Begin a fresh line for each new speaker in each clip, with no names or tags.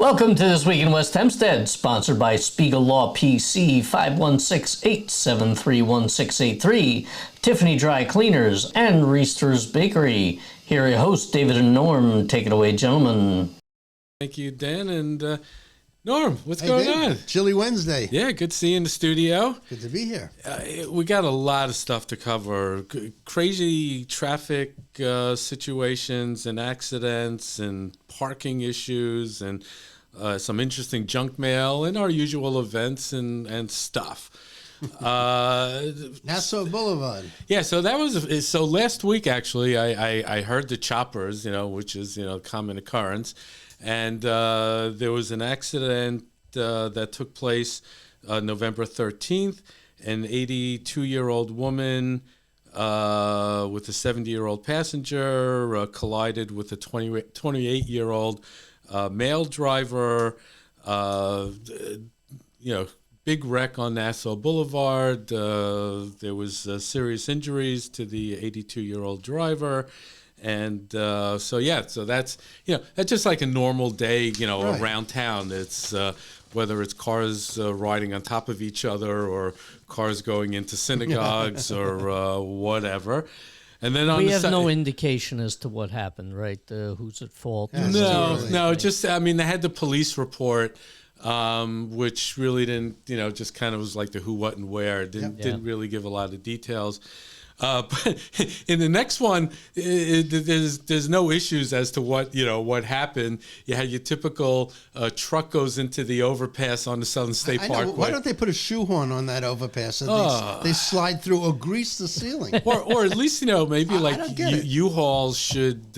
Welcome to This Week in West Hempstead, sponsored by Spiegel Law PC, 516-873-1683, Tiffany Dry Cleaners, and Riester's Bakery. Here are your hosts, David and Norm. Take it away, gentlemen.
Thank you, Dan. And Norm, what's going on?
Chilly Wednesday.
Yeah, good to see you in the studio.
Good to be here.
We got a lot of stuff to cover. Crazy traffic situations and accidents and parking issues and some interesting junk mail and our usual events and stuff.
Nassau Boulevard.
Yeah, so that was so last week actually I heard the choppers, which is common occurrence, and there was an accident that took place November 13th. An 82-year-old woman with a 70-year-old passenger collided with a 28-year-old male driver. Big wreck on Nassau Boulevard. There was serious injuries to the 82-year-old driver. And so that's that's just like a normal day,
Right.
around town. It's whether it's cars riding on top of each other or cars going into synagogues or whatever. And then
we have no indication as to what happened, right? Who's at fault?
Yeah,
No. Just they had the police report, which really didn't, just kind of was like the who, what, and where. Didn't really give a lot of details. But in the next one, there's no issues as to what happened. You had your typical truck goes into the overpass on the Southern State Parkway.
Why don't they put a shoehorn on that overpass so they slide through or grease the ceiling?
Or at least, maybe like
UHaul
should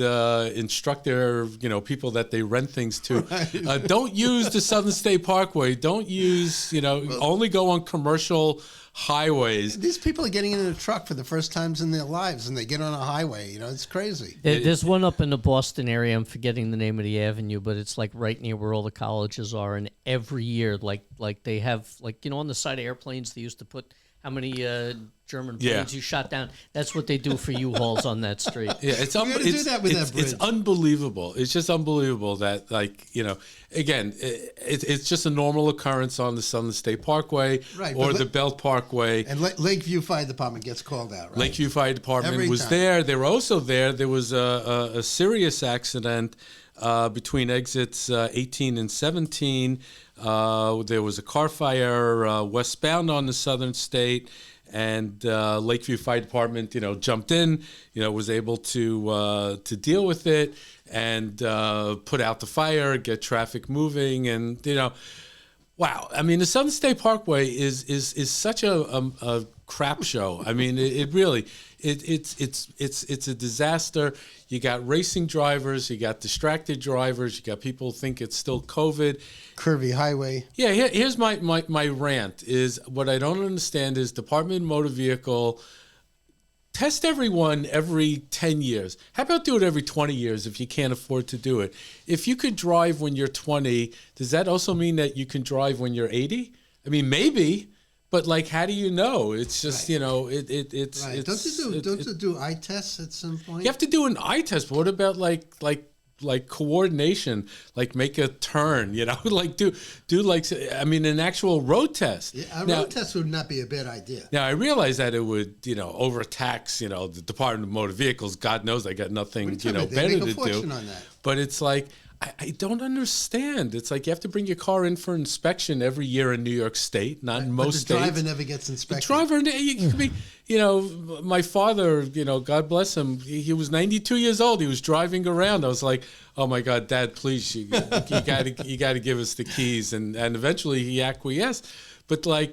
instruct their, people that they rent things to.
Right.
Don't use the Southern State Parkway. Don't use, only go on commercial highways.
These people are getting in a truck for the first times in their lives, and they get on a highway. It's crazy.
There's one up in the Boston area. I'm forgetting the name of the avenue, but it's like right near where all the colleges are. And every year, like they have, on the side of airplanes, they used to put how many German planes you shot down. That's what they do for U-Hauls on that street.
Yeah, do that with that bridge.
It's unbelievable. It's just unbelievable that, again, it's just a normal occurrence on the Southern State Parkway,
right,
or the Belt Parkway.
And Lakeview Fire Department gets called out, right?
Lakeview Fire Department
Every
was
time.
there. They were also there. There was a serious accident between exits 18 and 17. There was a car fire westbound on the Southern State, and Lakeview Fire Department, jumped in, was able to deal with it and put out the fire, get traffic moving, and wow. I mean, the Southern State Parkway is such a crap show. I mean, it really it's a disaster. You got racing drivers, you got distracted drivers, you got people who think it's still COVID.
Curvy highway.
Yeah, here's my rant is what I don't understand is Department of Motor Vehicle test everyone every 10 years. How about do it every 20 years if you can't afford to do it? If you could drive when you're 20, does that also mean that you can drive when you're 80? I mean, maybe. But how do you know? It's just
right.
It's
right. Don't you do eye tests at some point?
You have to do an eye test. But what about like coordination? Make a turn. do an actual road test.
Yeah, road test would not be a bad idea.
Now I realize that it would overtax the Department of Motor Vehicles. God knows they got nothing better
they make a
to
fortune
do.
on that.
But it's I don't understand. It's you have to bring your car in for inspection every year in New York State, not in most states.
But the driver never gets inspected.
The driver, you could be, my father, God bless him, he was 92 years old. He was driving around. I was like, oh my God, Dad, please, you got to give us the keys. And eventually he acquiesced. But oh my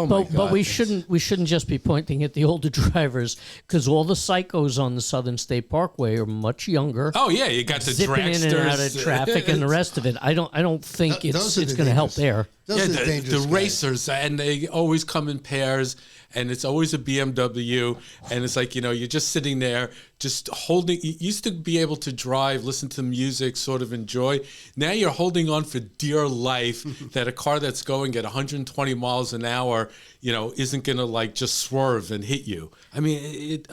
God.
But we shouldn't just be pointing at the older drivers, because all the psychos on the Southern State Parkway are much younger.
Oh yeah, you got the
zipping
dragsters,
in and out of traffic and the rest of it. I don't think it's going to help there.
Those are
the racers, and they always come in pairs, and it's always a BMW, and it's you're just sitting there, just holding. You used to be able to drive, listen to music, sort of enjoy. Now you're holding on for dear life that a car that's going at 120 20 miles an hour, isn't going to like just swerve and hit you. I mean,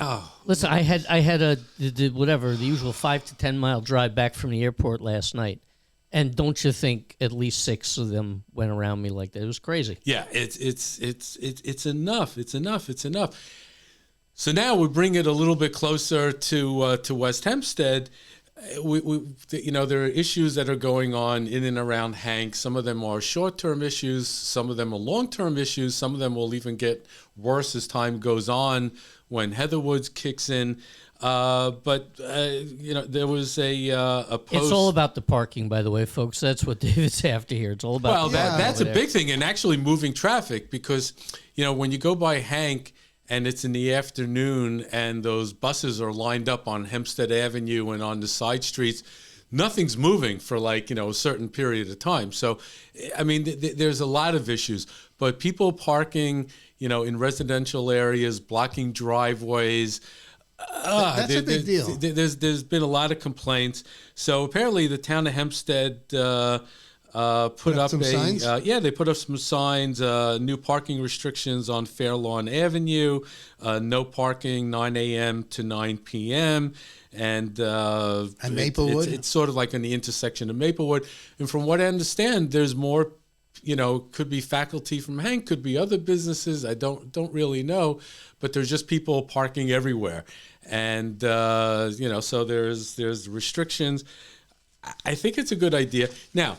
Listen, I had the usual 5 to 10 mile drive back from the airport last night. And don't you think at least 6 of them went around me like that? It was crazy.
Yeah, it's enough. It's enough. So now we bring it a little bit closer to West Hempstead. There are issues that are going on in and around Hank. Some of them are short-term issues. Some of them are long-term issues. Some of them will even get worse as time goes on when Heatherwoods kicks in. But there was a post.
It's all about the parking, by the way, folks. That's what David's after here. It's all about.
Well, that's a big thing, and actually moving traffic, because when you go by Hank and it's in the afternoon and those buses are lined up on Hempstead Avenue and on the side streets, nothing's moving for a certain period of time. So, I mean, there's a lot of issues, but people parking, in residential areas, blocking driveways.
That's a big deal.
There's been a lot of complaints. So apparently the town of Hempstead put up
some signs?
They put up some signs, new parking restrictions on Fairlawn Avenue, no parking 9 a.m. to 9 p.m. And
Maplewood?
It's sort of like on the intersection of Maplewood. And from what I understand, there's more, could be faculty from Hank, could be other businesses. I don't really know, but there's just people parking everywhere. And, so there's restrictions. I think it's a good idea. Now,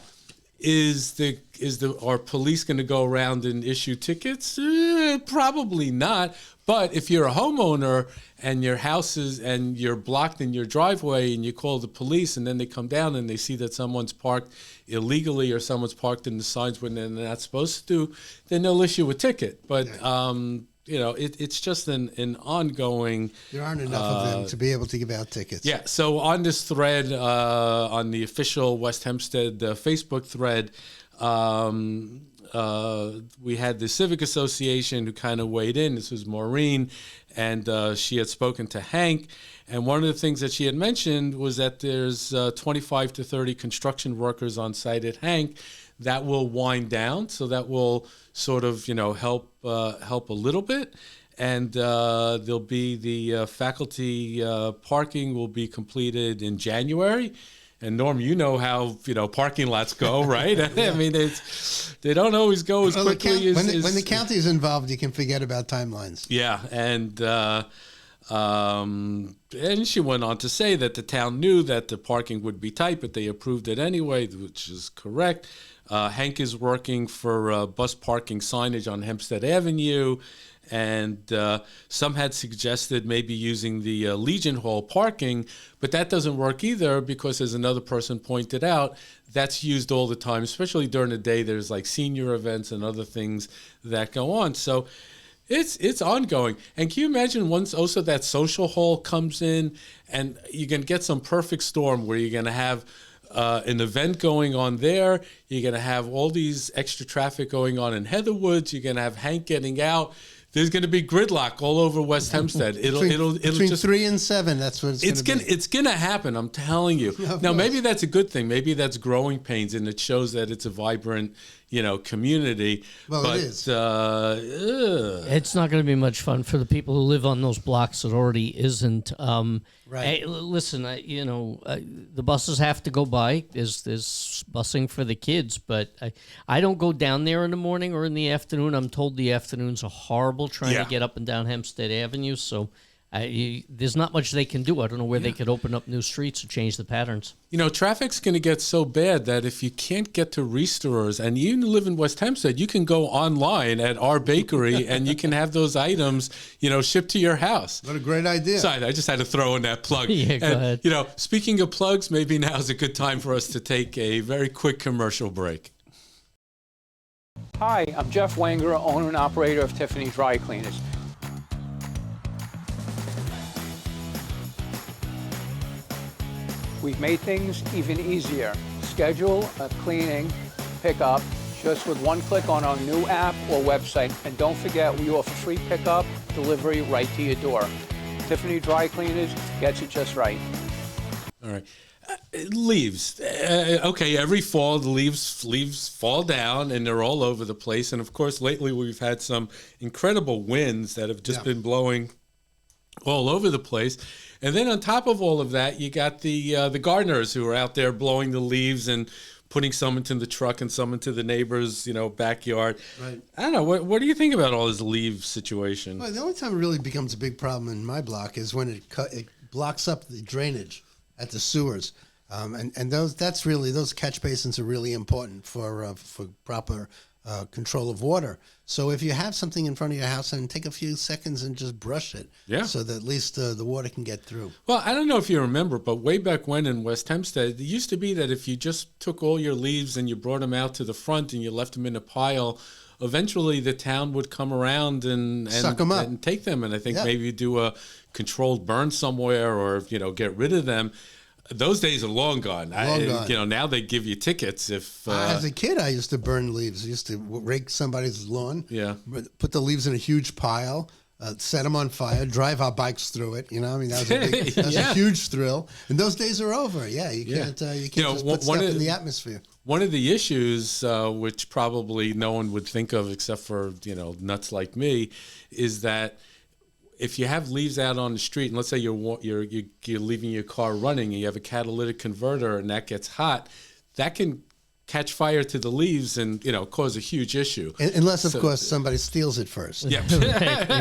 are police going to go around and issue tickets? Probably not. But if you're a homeowner and your house and you're blocked in your driveway and you call the police and then they come down and they see that someone's parked illegally or someone's parked in the signs when they're not supposed to, then they'll issue a ticket. But it's just an ongoing.
There aren't enough of them to be able to give out tickets.
Yeah. So on this thread, on the official West Hempstead Facebook thread, we had the Civic Association who kind of weighed in. This was Maureen, and she had spoken to Hank. And one of the things that she had mentioned was that there's 25 to 30 construction workers on site at Hank. That will wind down, so that will sort of, help a little bit. And there'll be the faculty parking will be completed in January. And Norm, you know how parking lots go, right? I mean, they don't always go as quickly as
when the county's involved, you can forget about timelines.
Yeah, and she went on to say that the town knew that the parking would be tight, but they approved it anyway, which is correct. Hank is working for bus parking signage on Hempstead Avenue, and some had suggested maybe using the Legion Hall parking, but that doesn't work either because, as another person pointed out, that's used all the time, especially during the day. There's like senior events and other things that go on. So it's ongoing. And can you imagine once also that social hall comes in and you can get some perfect storm where you're going to have an event going on there. You're going to have all these extra traffic going on in Heatherwoods. You're going to have Hank getting out. There's going to be gridlock all over West Hempstead. It'll
between
just
3 and 7. That's what it's going to be.
It's going to happen. I'm telling you. Now, maybe that's a good thing. Maybe that's growing pains, and it shows that it's a vibrant, community.
Well,
but,
it is.
It's not going to be much fun for the people who live on those blocks. It already isn't.
Right.
Hey, listen, the buses have to go by. There's busing for the kids, but I don't go down there in the morning or in the afternoon. I'm told the afternoons are horrible trying to get up and down Hempstead Avenue. So there's not much they can do. I don't know where they could open up new streets or change the patterns.
Traffic's going to get so bad that if you can't get to Riesterers, and you live in West Hempstead, you can go online at our bakery and you can have those items, shipped to your house.
What a great idea.
Sorry, I just had to throw in that plug.
Yeah, go ahead.
Speaking of plugs, maybe now is a good time for us to take a very quick commercial break.
Hi, I'm Jeff Wenger, owner and operator of Tiffany Dry Cleaners. We've made things even easier. Schedule a cleaning pickup just with one click on our new app or website. And don't forget, we offer free pickup, delivery right to your door. Tiffany Dry Cleaners gets it just right.
All right. Leaves. Okay, every fall the leaves fall down and they're all over the place. And of course, lately we've had some incredible winds that have just been blowing all over the place. And then on top of all of that, you got the gardeners who are out there blowing the leaves and putting some into the truck and some into the neighbor's, backyard.
Right.
I don't know. What do you think about all this leaf situation?
Well, the only time it really becomes a big problem in my block is when it blocks up the drainage at the sewers. And those catch basins are really important for proper control of water. So if you have something in front of your house, and take a few seconds and just brush it, so that at least the water can get through.
Well, I don't know if you remember, but way back when in West Hempstead, it used to be that if you just took all your leaves and you brought them out to the front and you left them in a pile, eventually the town would come around and
suck them up
and take them. And I think maybe do a controlled burn somewhere or get rid of them. Those days are long gone. Now they give you tickets if.
As a kid, I used to burn leaves. I used to rake somebody's lawn.
Yeah.
Put the leaves in a huge pile, set them on fire, drive our bikes through it. That was a huge thrill. And those days are over. Yeah, you can't just put stuff in the atmosphere.
One of the issues, which probably no one would think of except for nuts like me, is that if you have leaves out on the street, and let's say you're leaving your car running and you have a catalytic converter and that gets hot, that can catch fire to the leaves and cause a huge issue.
Unless, of course, somebody steals it first.
Yeah.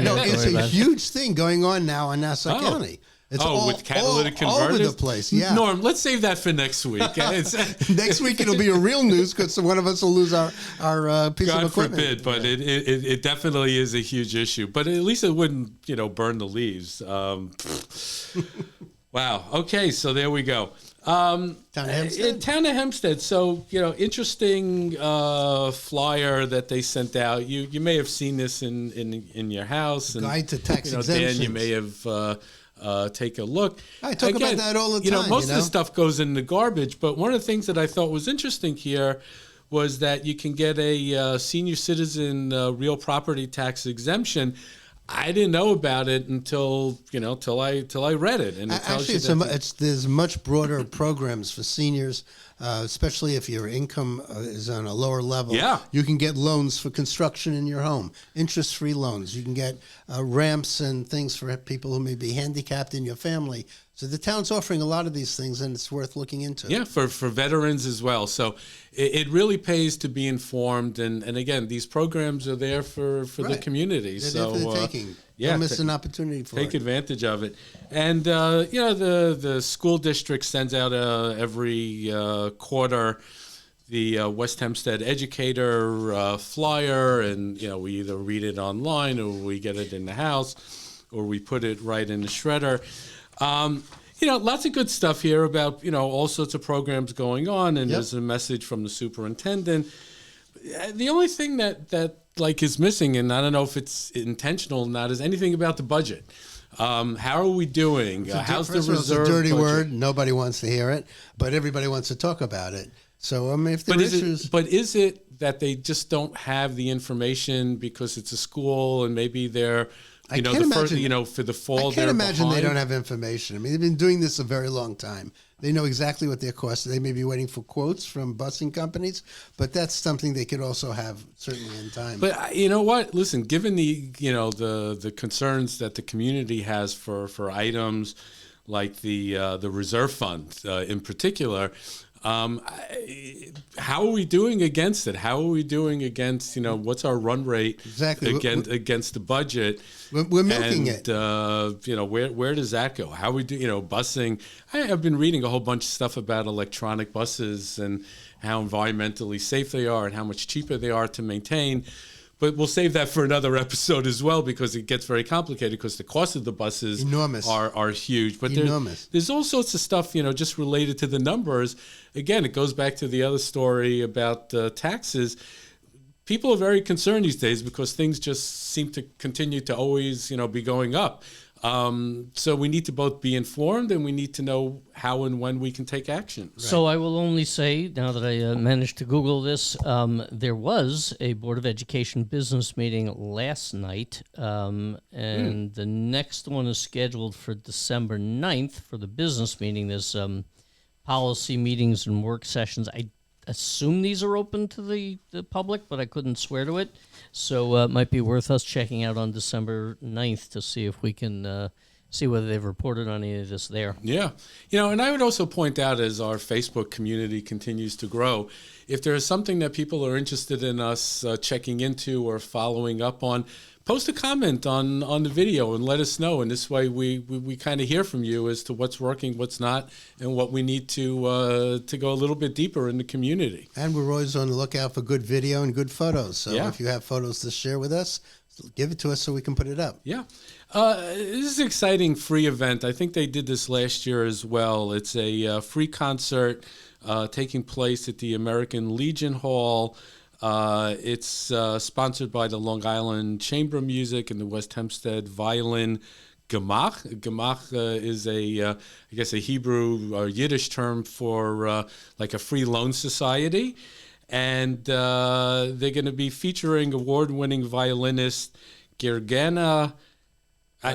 No, it's a huge thing going on now in Nassau County. It's
with catalytic converters?
All over the place, yeah.
Norm, let's save that for next week.
Next week it'll be a real news because one of us will lose our piece
God
of equipment.
forbid, but it definitely is a huge issue. But at least it wouldn't, burn the leaves. Wow. Okay, so there we go.
Town of Hempstead?
Town of Hempstead. So, interesting flyer that they sent out. You may have seen this in your house. And,
Guide to tax exemptions.
Dan, you may have... take a look.
I talk about that all the time.
Most of the stuff goes in the garbage, but one of the things that I thought was interesting here was that you can get a senior citizen real property tax exemption. I didn't know about it until till I read it, and it tells
actually
you
there's much broader programs for seniors. Especially if your income is on a lower level, you can get loans for construction in your home, interest-free loans. You can get ramps and things for people who may be handicapped in your family. So the town's offering a lot of these things, and it's worth looking into.
Yeah, for veterans as well. So it really pays to be informed. And again, these programs are there for the community.
They're
so
there for the taking. Don't miss an opportunity for
take
it.
advantage of it. And the school district sends out every quarter the West Hempstead Educator flyer, and we either read it online or we get it in the house or we put it right in the shredder. Lots of good stuff here about all sorts of programs going on, and there's a message from the superintendent. The only thing that is missing, and I don't know if it's intentional or not, is anything about the budget. How are we doing? How's the reserve?
It's a dirty
budget?
word. Nobody wants to hear it, but everybody wants to talk about it. So if there are issues,
is it that they just don't have the information because it's a school and maybe they're for the fall?
I can't imagine they don't have information. I mean, they've been doing this a very long time. They know exactly what their costs are. They may be waiting for quotes from busing companies, but that's something they could also have certainly in time.
But you know what? Listen, given the concerns that the community has for items like the reserve fund in particular, how are we doing against it? How are we doing against what's our run rate against the budget?
We're milking it.
Where does that go? How we do busing? I've been reading a whole bunch of stuff about electronic buses and how environmentally safe they are and how much cheaper they are to maintain. But we'll save that for another episode as well because it gets very complicated because the cost of the buses are huge. But there's all sorts of stuff, just related to the numbers. Again, it goes back to the other story about taxes. People are very concerned these days because things just seem to continue to always, be going up. So we need to both be informed and we need to know how and when we can take action.
Right. So I will only say, now that I managed to Google this, there was a Board of Education business meeting last night, and the next one is scheduled for December 9th for the business meeting. There's policy meetings and work sessions. I assume these are open to the public, but I couldn't swear to it. So it might be worth us checking out on December 9th to see if we can see whether they've reported on any of this there.
Yeah. And I would also point out, as our Facebook community continues to grow, if there is something that people are interested in us checking into or following up on, post a comment on the video and let us know. And this way we kind of hear from you as to what's working, what's not, and what we need to go a little bit deeper in the community.
And we're always on the lookout for good video and good photos. So
Yeah.
if you have photos to share with us, give it to us so we can put it up.
Yeah. This is an exciting free event. I think they did this last year as well. It's a free concert taking place at the American Legion Hall. It's sponsored by the Long Island Chamber of Music and the West Hempstead Violin Gemach. Gemach is I guess a Hebrew or Yiddish term for like a free loan society. And they're going to be featuring award-winning violinist Gergana.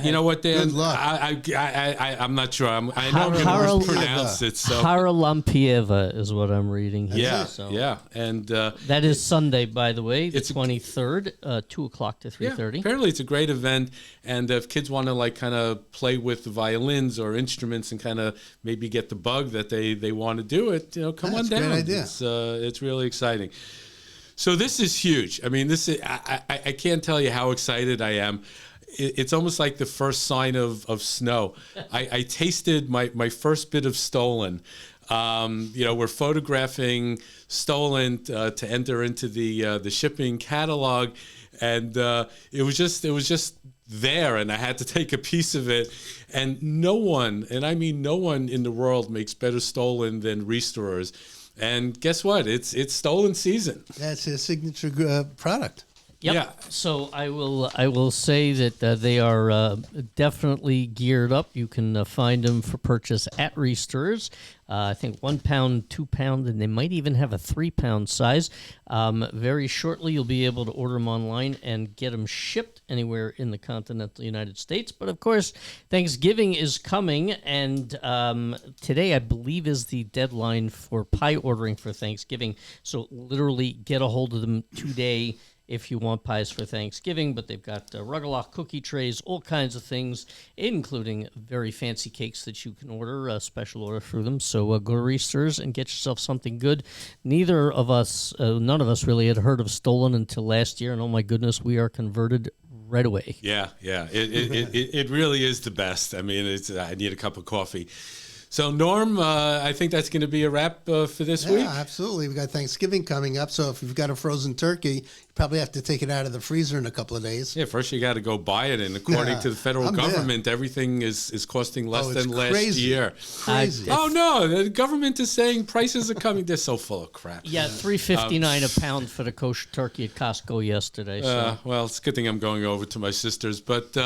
You know what, Dan?
Good luck.
I'm not sure. I know I'm going to mispronounce it. So
Haralampieva is what I'm reading here.
yeah,
So
yeah, and
that is Sunday, by the way, the
It's a-
23rd, 2 o'clock to 3:30.
apparently it's a great event, and if kids want to like kind of play with the violins or instruments and kind of maybe get the bug that they want to do it, come on
That's a
down.
great idea.
It's really exciting. So this is huge. I mean, I can't tell you how excited I am. It's almost like the first sign of snow. I tasted my first bit of stollen. We're photographing stollen to enter into the shipping catalog, and it was just there, and I had to take a piece of it. And no one, and I mean no one in the world, makes better stollen than Riesterers. And guess what? It's stollen season.
That's his signature product.
Yep.
Yeah.
So I will say that they are definitely geared up. You can find them for purchase at Riesterers. I think 1 pound, 2 pound, and they might even have a 3 pound size. Very shortly, you'll be able to order them online and get them shipped anywhere in the continental United States. But of course, Thanksgiving is coming, and today I believe is the deadline for pie ordering for Thanksgiving. So literally get a hold of them today if you want pies for Thanksgiving. But they've got Rugelach cookie trays, all kinds of things, including very fancy cakes that you can order, a special order through them. So go to Riesterers and get yourself something good. None of us really had heard of stollen until last year, and oh my goodness, we are converted right away.
Yeah. It really is the best. I mean, I need a cup of coffee. So, Norm, I think that's going to be a wrap for this week.
Yeah, absolutely. We got Thanksgiving coming up, so if you've got a frozen turkey, you probably have to take it out of the freezer in a couple of days.
Yeah, first you got to go buy it, and according to the federal government, everything is costing less than last year.
Crazy.
Oh no, the government is saying prices are coming. They're so full of crap.
Yeah, $3.59 a pound for the kosher turkey at Costco yesterday. So.
Well, it's a good thing I'm going over to my sister's, but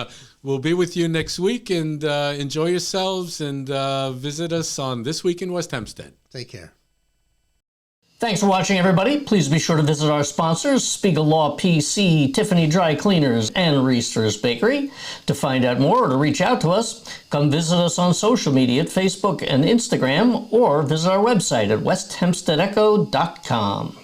we'll be with you next week, and enjoy yourselves, and visit us on This Week in West Hempstead.
Take care.
Thanks for watching, everybody. Please be sure to visit our sponsors, Spiegel Law PC, Tiffany Dry Cleaners, and Riester's Bakery. To find out more or to reach out to us, come visit us on social media at Facebook and Instagram, or visit our website at westhempsteadecho.com.